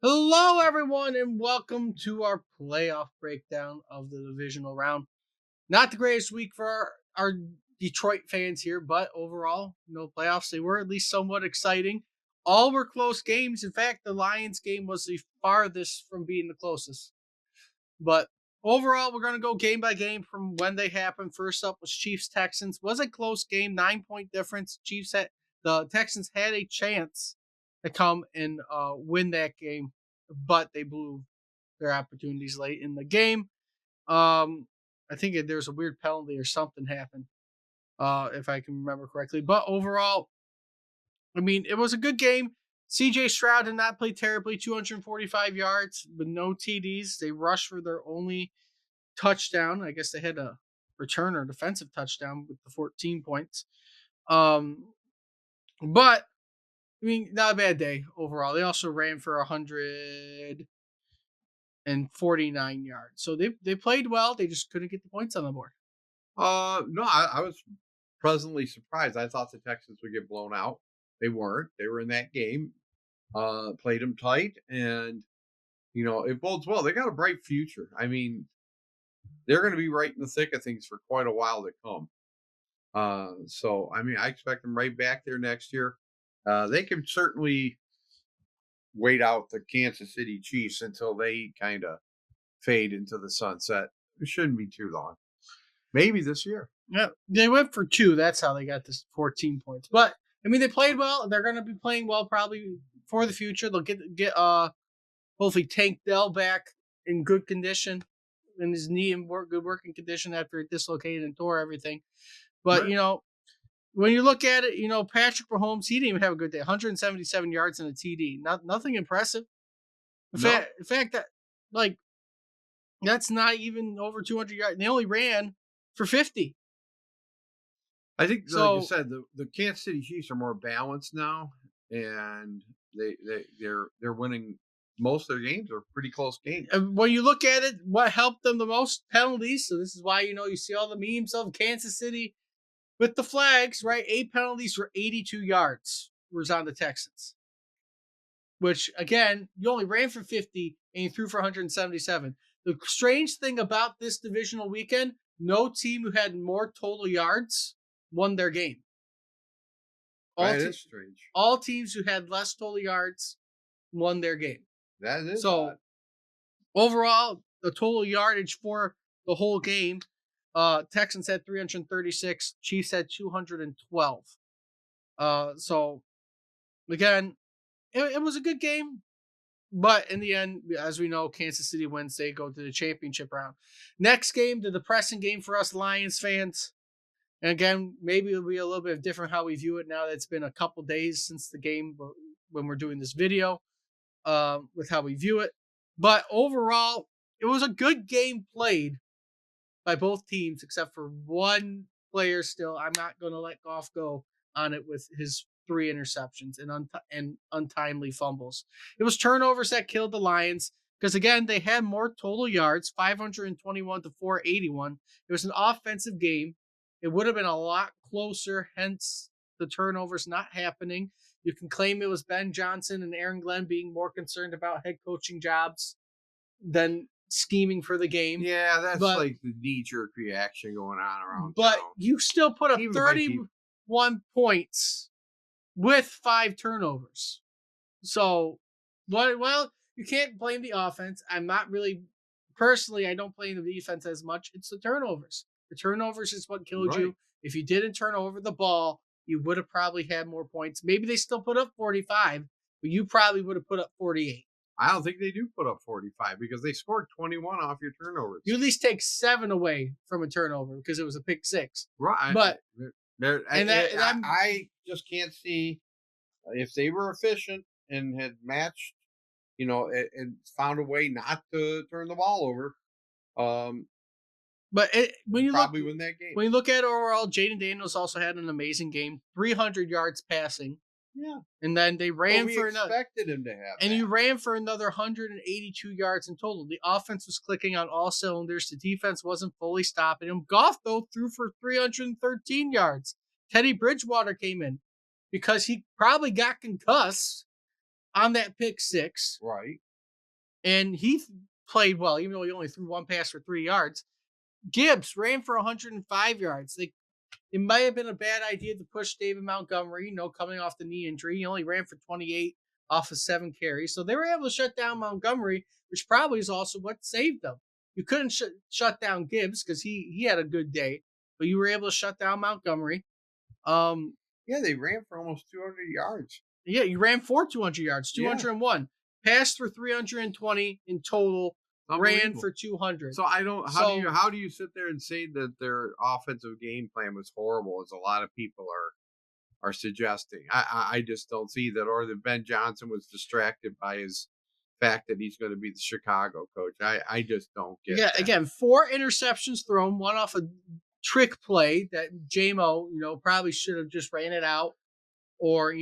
Hello, everyone, and welcome to our playoff breakdown of the divisional round. Not the greatest week for our Detroit fans here, but overall, playoffs, they were at least somewhat exciting. All were close games. In fact, the Lions game was the farthest from being the closest. But overall, we're going to go game by game from when they happened. First up was Chiefs Texans. Was a close game, 9 point difference. The Texans had a chance to come and win that game, but they blew their opportunities late in the game. I think there was a weird penalty or something happened, if I can remember correctly. But overall, I mean, it was a good game. CJ Stroud did not play terribly, 245 yards with no TDs. They rushed for their only touchdown. I guess they had a return or defensive touchdown with the 14 points. But I mean, not a bad day overall. They also ran for 149 yards. So they played well. They just couldn't get the points on the board. No, I was pleasantly surprised. I thought the Texans would get blown out. They weren't. They were in that game, played them tight, and it bodes well. They got a bright future. I mean, they're going to be right in the thick of things for quite a while to come. So I mean, I expect them right back there next year. They can certainly wait out the Kansas City Chiefs until they kind of fade into the sunset. It shouldn't be too long. Maybe this year. Yeah, they went for two. That's how they got this 14 points. But I mean, they played well. They're going to be playing well probably for the future. They'll get hopefully Tank Dell back in good condition, in his knee in good working condition after it dislocated and tore everything. But Right. when you look at it, Patrick Mahomes, he didn't even have a good day. 177 yards and a TD. Nothing impressive. No, In fact that like that's not even over 200 yards. They only ran for 50. I think, like you So said, the Kansas City Chiefs are more balanced now, and they're winning most of their games are pretty close games. when you look at it, what helped them the most? Penalties. So this is why you see all the memes of Kansas City with the flags, right? 8 penalties for 82 yards was on the Texans. Which again, you only ran for 50 and you threw for 177. The strange thing about this divisional weekend, no team who had more total yards won their game. All That te- is strange. all teams who had less total yards won their game. That is odd. So overall, the total yardage for the whole game, Texans had 336, Chiefs had 212. So again, it was a good game. But in the end, as we know, Kansas City wins. They go to the championship round. Next game, the depressing game for us Lions fans. And again, maybe it'll be a little bit different how we view it now that it's been a couple days since the game when we're doing this video, with how we view it. But overall, it was a good game played by both teams, except for one player still. I'm not going to let Goff go on it with his three interceptions and untimely fumbles. It was turnovers that killed the Lions because, again, they had more total yards, 521 to 481. It was an offensive game. It would have been a lot closer, hence the turnovers not happening. You can claim it was Ben Johnson and Aaron Glenn being more concerned about head coaching jobs than scheming for the game. Yeah, that's But like the knee jerk reaction going on around but town. you still put up Even by people. 31 points with 5 turnovers. So, what? Well, you can't blame the offense. I'm not really personally. I don't blame the defense as much. It's the turnovers. The turnovers is what killed Right. you. If you didn't turn over the ball, you would have probably had more points. Maybe they still put up 45, but you probably would have put up 48. I don't think they do put up 45 because they scored 21 off your You turnovers. at least take 7 away from a turnover because it was a pick six. Right. But I, and that I, I'm I just can't see if they were efficient and had matched, and found a way not to turn the ball over. Um, But Probably win that game. when you look at it overall, Jaden Daniels also had an amazing game, 300 yards passing, Yeah. and then they But ran we for another, expected him to have and he that. ran for another 182 yards in total. The offense was clicking on all cylinders. The defense wasn't fully stopping him. Goff though threw for 313 yards. Teddy Bridgewater came in because he probably got concussed on that pick six. Right. and played well, even though he only threw one pass for 3 yards. Gibbs ran for 105 yards. It might have been a bad idea to push David Montgomery, coming off the knee injury. He only ran for 28 off of 7 carries. So they were able to shut down Montgomery, which probably is also what saved them. You couldn't shut down Gibbs because he had a good day, but you were able to shut down Montgomery. Yeah, they ran for almost 200 yards. Yeah, you ran for 200 yards, Yeah. 201. Passed for 320 in total, ran for 200. So I don't. How do you sit there and say that their offensive game plan was horrible, as a lot of people are suggesting? I just don't see that, or that Ben Johnson was distracted by his fact that he's going to be the Chicago coach. I just don't get. Yeah, that. again, 4 interceptions thrown, one off a trick play that JMO, probably should have just ran it out, or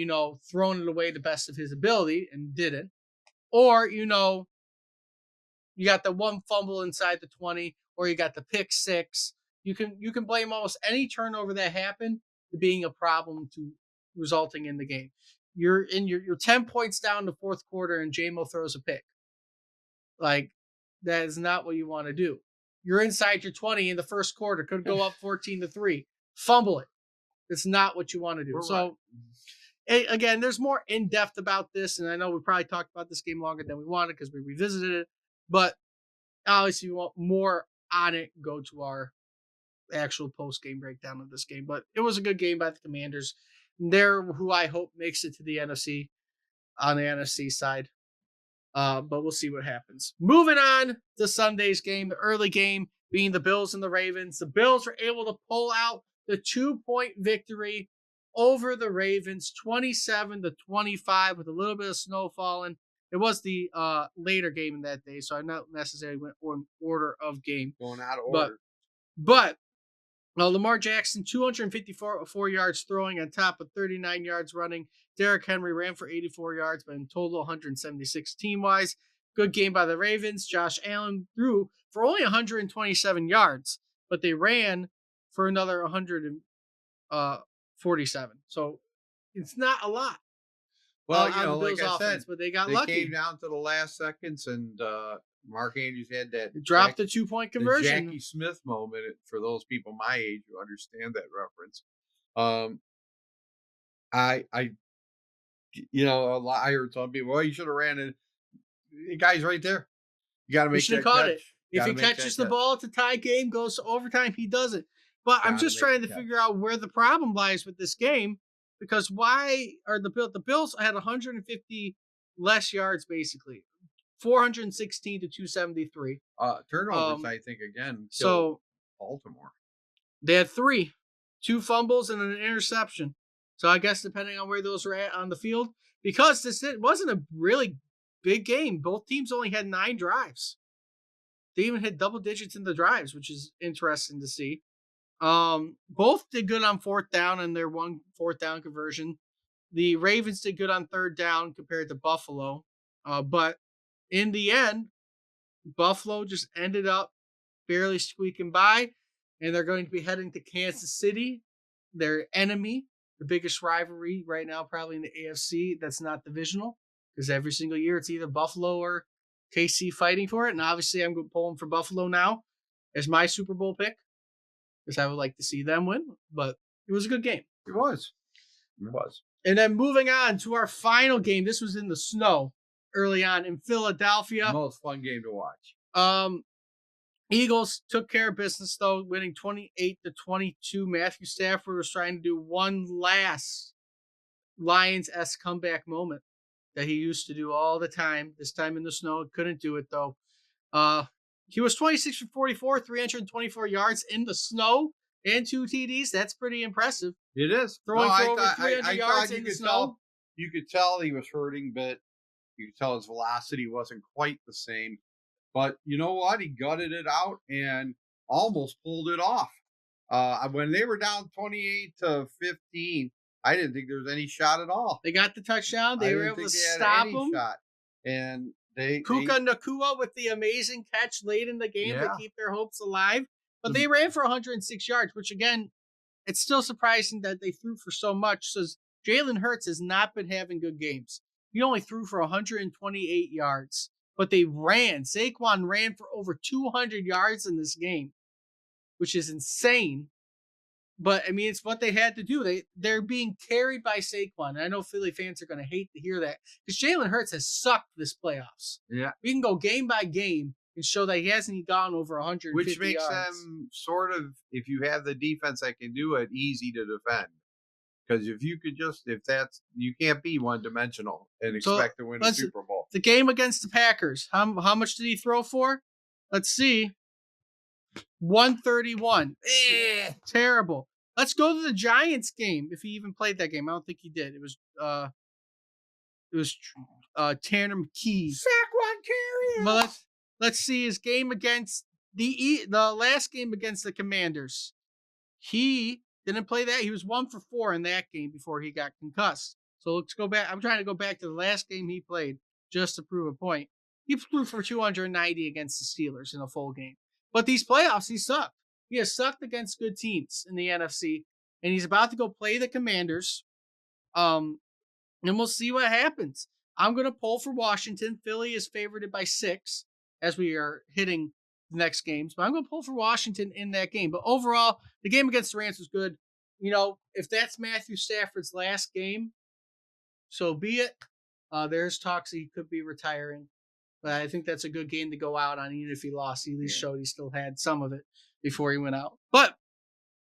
thrown it away the best of his ability and didn't, or you got the one fumble inside the 20, or you got the pick 6. You can blame almost any turnover that happened to being a problem to resulting in the game. You're 10 points down in the fourth quarter and JMO throws a pick. Like, that is not what you want to do. You're inside your 20 in the first quarter, could go up 14-3. Fumble it. It's not what you want to do. So again, there's more in depth about this, and I know we probably talked about this game longer than we wanted because we revisited it. But obviously, if you want more on it, go to our actual post-game breakdown of this game. But it was a good game by the Commanders. They're who I hope makes it to the NFC on the NFC side. But we'll see what happens. Moving on to Sunday's game, the early game being the Bills and the Ravens. The Bills were able to pull out the 2-point victory over the Ravens, 27-25, with a little bit of snow falling. It was the later game in that day, so I not necessarily went in order of game. Going out of order. But Lamar Jackson, 254 yards throwing on top of 39 yards running. Derrick Henry ran for 84 yards, but in total 176 team-wise. Good game by the Ravens. Josh Allen threw for only 127 yards, but they ran for another 147. So it's not a lot. Well, on the Bills like I offense, said, but they got they lucky. came down to the last seconds, and Mark Andrews had that dropped the 2-point conversion. The Jackie Smith moment for those people my age who understand that reference. I heard some people, well, you should have ran it. The guy's right there. You got to make that caught catch. it. If he catches the ball at the tie game, goes to overtime, he does it. But I'm just trying to figure out where the problem lies with this game, because why are the Bills had 150 less yards, basically 416 to 273. Turnovers, I think, again. So Baltimore, they had 3, 2 fumbles and an interception. So I guess depending on where those were at on the field, because it wasn't a really big game. Both teams only had 9 drives. They even hit double digits in the drives, which is interesting to see. Both did good on 4th down and their 1 4th down conversion. The Ravens did good on 3rd down compared to Buffalo. But in the end, Buffalo just ended up barely squeaking by, and they're going to be heading to Kansas City, their enemy, the biggest rivalry right now, probably in the AFC. That's not divisional, because every single year it's either Buffalo or KC fighting for it. And obviously I'm pulling for Buffalo now as my Super Bowl pick, because I would like to see them win. But it was a good game. It was. And then moving on to our final game. This was in the snow early on in Philadelphia. Most fun game to watch. Eagles took care of business, though, winning 28-22. Matthew Stafford was trying to do one last Lions-esque comeback moment that he used to do all the time. This time in the snow, couldn't do it, though. He was 26 for 44, 324 yards in the snow, and 2 TDs. That's pretty impressive. It is. Throwing for over 300 yards in the snow. You could tell he was hurting, but you could tell his velocity wasn't quite the same. But you know what? He gutted it out and almost pulled it off. When they were down 28-15, I didn't think there was any shot at all. They got the touchdown. They were able to stop him. And Puka Nacua with the amazing catch late in the game to keep their hopes alive. But they ran for 106 yards, which, again, it's still surprising that they threw for so much. So Jalen Hurts has not been having good games. He only threw for 128 yards. but they ran. Saquon ran for over 200 yards in this game, which is insane. But I mean, it's what they had to do. They're being carried by Saquon. And I know Philly fans are going to hate to hear that because Jalen Hurts has sucked this playoffs. Yeah, We can go game by game and show that he hasn't gone over 150 which makes yards. them sort of, if you have the defense that can do it, easy to defend. Because if you can't be one dimensional and expect to win a Super Bowl. The game against the Packers, how much did he throw for? Let's see. 131. Terrible. Let's go to the Giants game. If he even played that game, I don't think he did. It was Tanner McKee. Saquon Carrier. But let's see his game against the last game against the Commanders. He didn't play that. He was 1 for 4 in that game before he got concussed. So let's go back. I'm trying to go back to the last game he played just to prove a point. He flew for 290 against the Steelers in a full game. But these playoffs, he sucked. He has sucked against good teams in the NFC, and he's about to go play the Commanders. And we'll see what happens. I'm going to pull for Washington. Philly is favored by 6 as we are hitting the next games, but I'm going to pull for Washington in that game. But overall, the game against the Rams was good. You know, if that's Matthew Stafford's last game, so be it. There's talks he could be retiring, but I think that's a good game to go out on. Even if he lost, he at least showed he still had some of it before he went out. But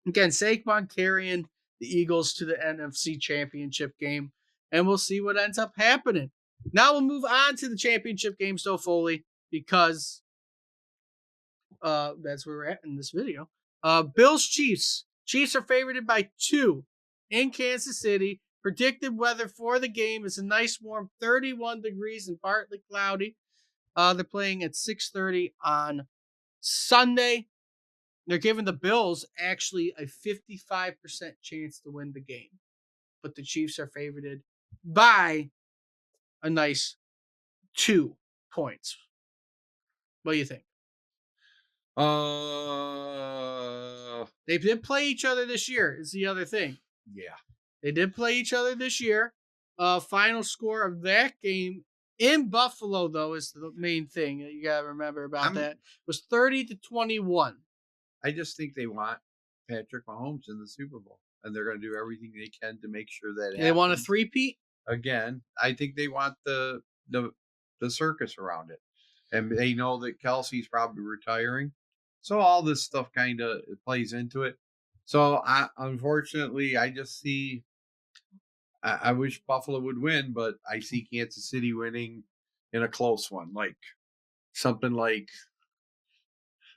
again, Saquon carrying the Eagles to the NFC Championship game, and we'll see what ends up happening. Now we'll move on to the championship game, Stowe Foley, because that's where we're at in this video. Bills Chiefs. Chiefs are favored by 2 in Kansas City. Predicted weather for the game is a nice warm 31 degrees and partly cloudy. They're playing at 6:30 on Sunday. They're giving the Bills actually a 55% chance to win the game. But the Chiefs are favored by a nice 2 points. What do you think? They did play each other this year, is the other thing. Yeah. They did play each other this year. Final score of that game in Buffalo, though, is the main thing that you got to remember about that. Was 30-21. I just think they want Patrick Mahomes in the Super Bowl, and they're going to do everything they can to make sure that they want a three-peat? Again, I think they want the circus around it. And they know that Kelsey's probably retiring. So all this stuff kind of plays into it. So unfortunately, I just see, I wish Buffalo would win, but I see Kansas City winning in a close one. Like something like,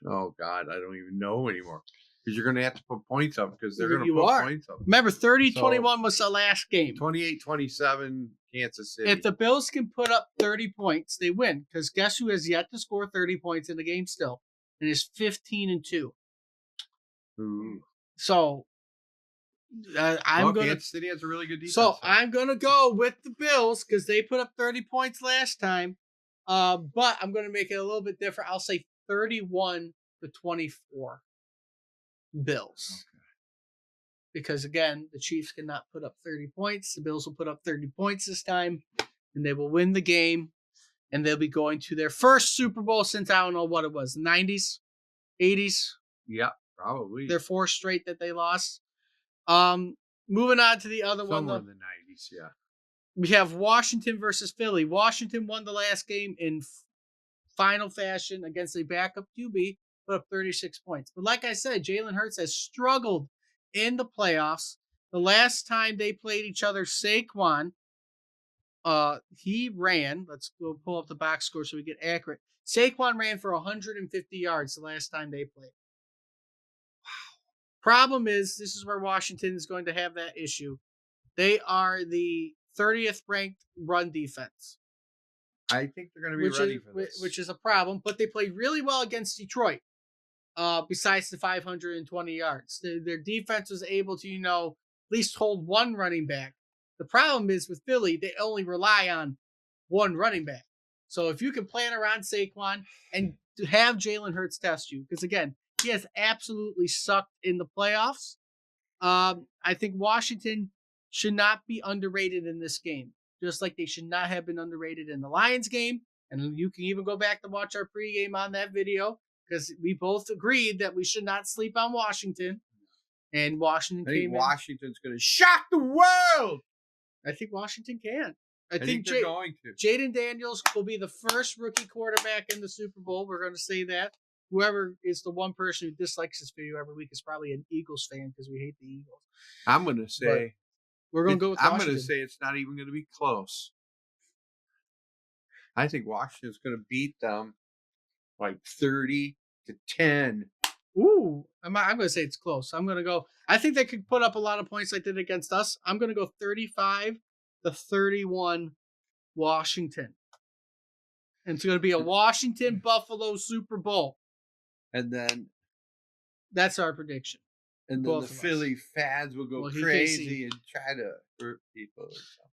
oh God, I don't even know anymore. Because you're going to have to put points up because they're going to put points up. Remember, 30-21 was the last game. 28-27, Kansas City. If the Bills can put up 30 points, they win. Because guess who has yet to score 30 points in the game still? And is 15-2. Ooh. So Kansas City has a really good defense. So I'm going to go with the Bills because they put up 30 points last time. But I'm going to make it a little bit different. I'll say 31-24 Bills. Okay. Because again, the Chiefs cannot put up 30 points. The Bills will put up 30 points this time, and they will win the game. And they'll be going to their first Super Bowl since I don't know what it was, 90s, 80s. Yeah, probably. They're 4 straight that they lost. Moving on to the other one. Somewhere in the 90s, yeah. We have Washington versus Philly. Washington won the last game in final fashion against a backup QB, put up 36 points. But like I said, Jalen Hurts has struggled in the playoffs. The last time they played each other, Saquon, he ran. Let's go pull up the box score so we get accurate. Saquon ran for 150 yards the last time they played. Wow. Problem is, this is where Washington is going to have that issue. They are the 30th ranked run defense. I think they're going to be ready for this. Which is a problem, but they played really well against Detroit. Besides the 520 yards, their defense was able to, at least hold one running back. The problem is with Philly, they only rely on one running back. So if you can plan around Saquon and to have Jalen Hurts test you, because again, he has absolutely sucked in the playoffs. I think Washington should not be underrated in this game, just like they should not have been underrated in the Lions game. And you can even go back to watch our pregame on that video because we both agreed that we should not sleep on Washington. And Washington I think came in. Washington's going to shock the world. I think Washington can. I think they're going to. Jaden Daniels will be the first rookie quarterback in the Super Bowl. We're going to say that. Whoever is the one person who dislikes this video every week is probably an Eagles fan because we hate the Eagles. I'm going to say we're going to go with Washington. I'm going to say it's not even going to be close. I think Washington's going to beat them like 30-10. Ooh, I'm going to say it's close. I'm going to go. I think they could put up a lot of points like they did against us. I'm going to go 35-31 Washington. And it's going to be a Washington Buffalo Super Bowl. And then that's our prediction. And then the Philly fans will go crazy and try to hurt people or something.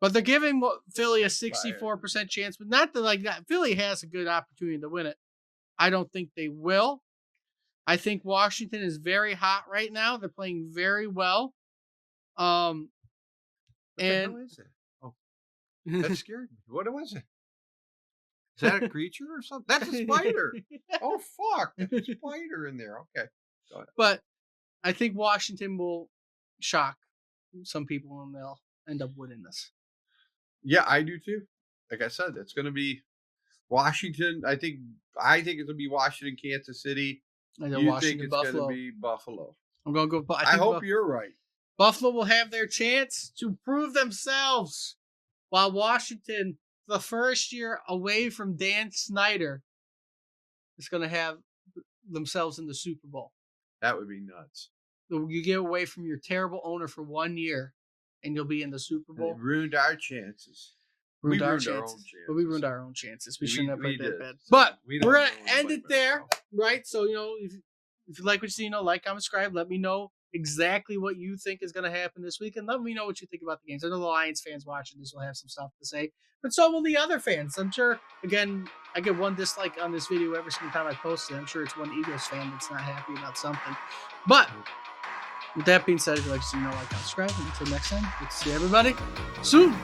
But they're giving Philly a 64% chance, but not like that. Philly has a good opportunity to win it. I don't think they will. I think Washington is very hot right now. They're playing very well. What the hell is it? Oh, that scared me. What was it? Is that a creature or something? That's a spider. Oh, fuck. There's a spider in there. Okay. Go ahead. But I think Washington will shock some people and they'll end up winning this. Yeah, I do too. Like I said, it's going to be Washington. I think it's going to be Washington, Kansas City. And then Washington, think it's Buffalo. going to be Buffalo. I'm going to go. I hope you're right. Buffalo will have their chance to prove themselves, while Washington, the first year away from Dan Snyder, is going to have themselves in the Super Bowl. That would be nuts. You get away from your terrible owner for 1 year, and you'll be in the Super Bowl. And it ruined our chances. We ruined our own chances. But we ruined our own chances. We shouldn't have played that bad. But we're going to end it there, right? So, if you like what you see, like, comment, subscribe. Let me know exactly what you think is going to happen this week. And let me know what you think about the games. I know the Lions fans watching this will have some stuff to say. But so will the other fans. I'm sure, again, I get one dislike on this video every single time I post it. I'm sure it's one Eagles fan that's not happy about something. But with that being said, if you'd like to see, like, comment, subscribe. And until next time, good to see everybody soon.